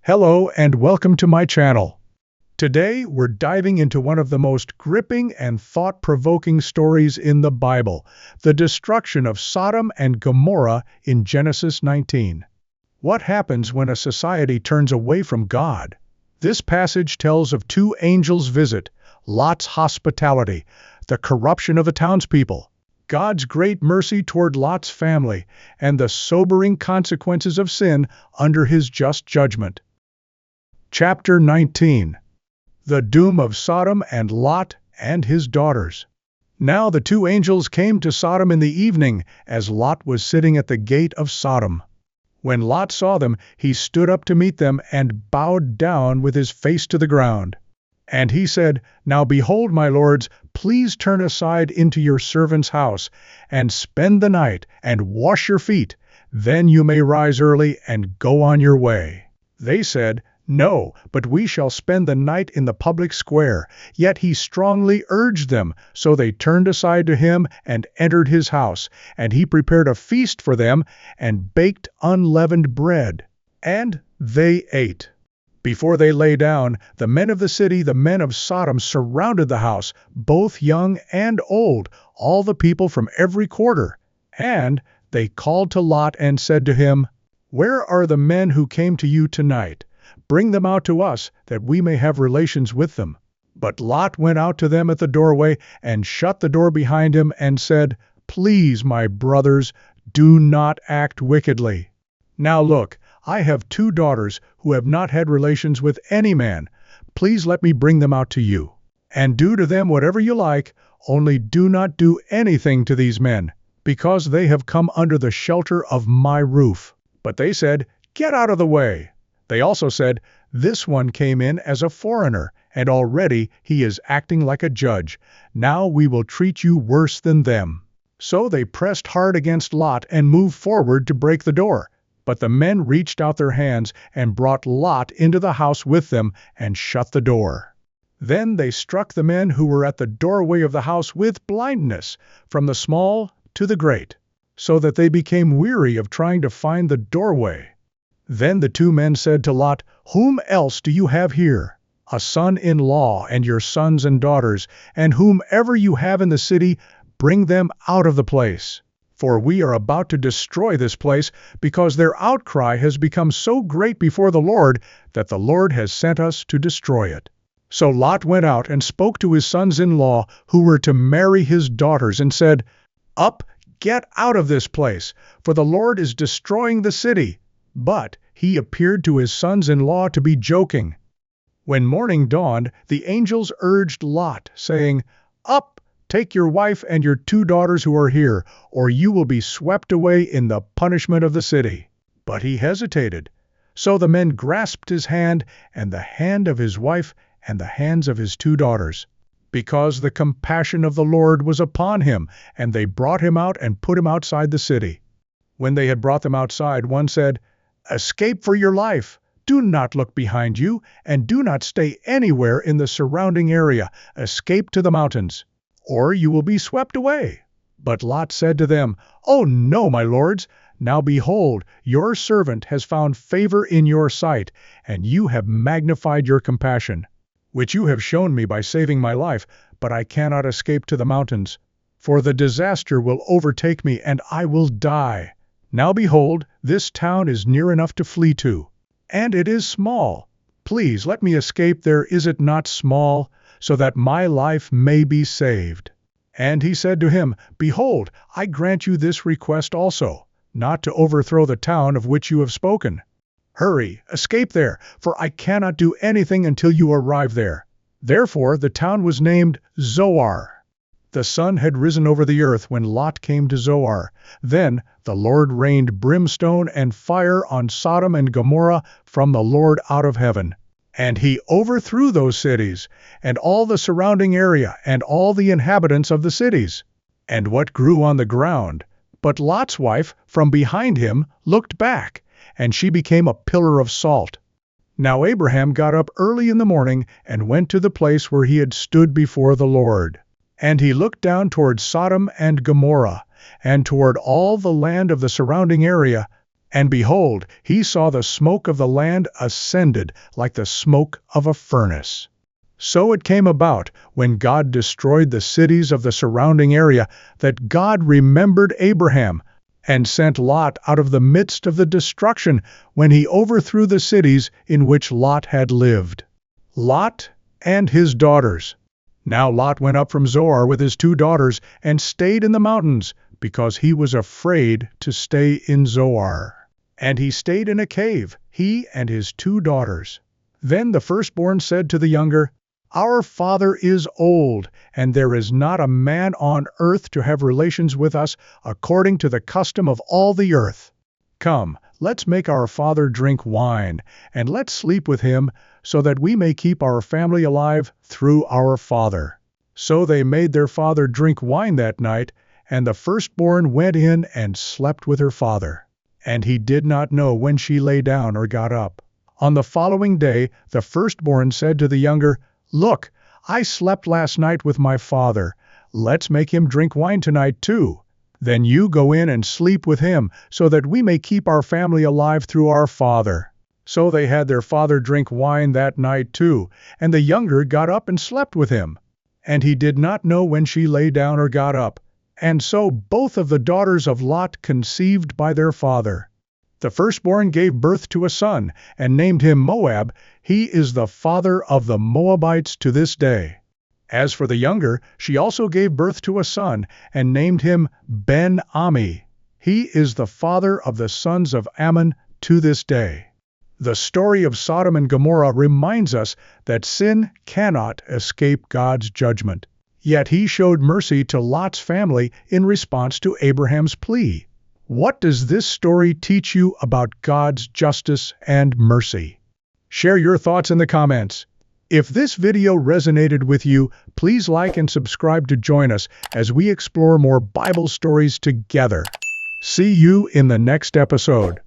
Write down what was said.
Hello and welcome to my channel. Today we're diving into one of the most gripping and thought-provoking stories in the Bible, the destruction of Sodom and Gomorrah in Genesis 19. What happens when a society turns away from God? This passage tells of two angels' visit, Lot's hospitality, the corruption of the townspeople, God's great mercy toward Lot's family, and the sobering consequences of sin under his just judgment. Chapter 19. The doom of Sodom and Lot and his daughters. Now the two angels came to Sodom in the evening, as Lot was sitting at the gate of Sodom. When Lot saw them, he stood up to meet them and bowed down with his face to the ground. And he said, "Now behold, my lords, please turn aside into your servant's house, and spend the night, and wash your feet. Then you may rise early and go on your way." They said, "No, but we shall spend the night in the public square." Yet he strongly urged them, so they turned aside to him and entered his house, and he prepared a feast for them and baked unleavened bread. And they ate. Before they lay down, the men of the city, the men of Sodom, surrounded the house, both young and old, all the people from every quarter. And they called to Lot and said to him, "Where are the men who came to you tonight? Bring them out to us, that we may have relations with them." But Lot went out to them at the doorway and shut the door behind him and said, "Please, my brothers, do not act wickedly. Now look, I have two daughters who have not had relations with any man. Please let me bring them out to you. And do to them whatever you like, only do not do anything to these men, because they have come under the shelter of my roof." But they said, "Get out of the way." They also said, "This one came in as a foreigner, and already he is acting like a judge. Now we will treat you worse than them." So they pressed hard against Lot and moved forward to break the door. But the men reached out their hands and brought Lot into the house with them and shut the door. Then they struck the men who were at the doorway of the house with blindness, from the small to the great, so that they became weary of trying to find the doorway. Then the two men said to Lot, "Whom else do you have here? A son-in-law and your sons and daughters, and whomever you have in the city, bring them out of the place. For we are about to destroy this place, because their outcry has become so great before the Lord that the Lord has sent us to destroy it." So Lot went out and spoke to his sons-in-law who were to marry his daughters and said, "Up, get out of this place, for the Lord is destroying the city." But he appeared to his sons-in-law to be joking. When morning dawned, the angels urged Lot, saying, "Up, take your wife and your two daughters who are here, or you will be swept away in the punishment of the city." But he hesitated. So the men grasped his hand, and the hand of his wife, and the hands of his two daughters, because the compassion of the Lord was upon him, and they brought him out and put him outside the city. When they had brought them outside, one said, "Escape for your life. Do not look behind you, and do not stay anywhere in the surrounding area. Escape to the mountains, or you will be swept away." But Lot said to them, "Oh no, my lords. Now behold, your servant has found favor in your sight, and you have magnified your compassion, which you have shown me by saving my life, but I cannot escape to the mountains, for the disaster will overtake me, and I will die. Now behold, this town is near enough to flee to, and it is small. Please let me escape there, is it not small, so that my life may be saved?" And he said to him, "Behold, I grant you this request also, not to overthrow the town of which you have spoken. Hurry, escape there, for I cannot do anything until you arrive there." Therefore the town was named Zoar. The sun had risen over the earth when Lot came to Zoar. Then the Lord rained brimstone and fire on Sodom and Gomorrah from the Lord out of heaven. And he overthrew those cities, and all the surrounding area, and all the inhabitants of the cities, and what grew on the ground. But Lot's wife, from behind him, looked back, and she became a pillar of salt. Now Abraham got up early in the morning and went to the place where he had stood before the Lord. And he looked down toward Sodom and Gomorrah, and toward all the land of the surrounding area, And behold, he saw the smoke of the land ascended like the smoke of a furnace. So it came about, when God destroyed the cities of the surrounding area, that God remembered Abraham, and sent Lot out of the midst of the destruction when he overthrew the cities in which Lot had lived. Lot and his daughters. Now Lot went up from Zoar with his 2 daughters and stayed in the mountains, because he was afraid to stay in Zoar. And he stayed in a cave, he and his 2 daughters. Then the firstborn said to the younger, "Our father is old, and there is not a man on earth to have relations with us according to the custom of all the earth. Come, let's make our father drink wine, and let's sleep with him, so that we may keep our family alive through our father." So they made their father drink wine that night, and the firstborn went in and slept with her father. And he did not know when she lay down or got up. On the following day, the firstborn said to the younger, "Look, I slept last night with my father. Let's make him drink wine tonight too. Then you go in and sleep with him, so that we may keep our family alive through our father." So they had their father drink wine that night too, and the younger got up and slept with him. And he did not know when she lay down or got up. And so both of the daughters of Lot conceived by their father. The firstborn gave birth to a son, and named him Moab. He is the father of the Moabites to this day. As for the younger, she also gave birth to a son, and named him Ben-Ami. He is the father of the sons of Ammon to this day. The story of Sodom and Gomorrah reminds us that sin cannot escape God's judgment. Yet he showed mercy to Lot's family in response to Abraham's plea. What does this story teach you about God's justice and mercy? Share your thoughts in the comments. If this video resonated with you, please like and subscribe to join us as we explore more Bible stories together. See you in the next episode.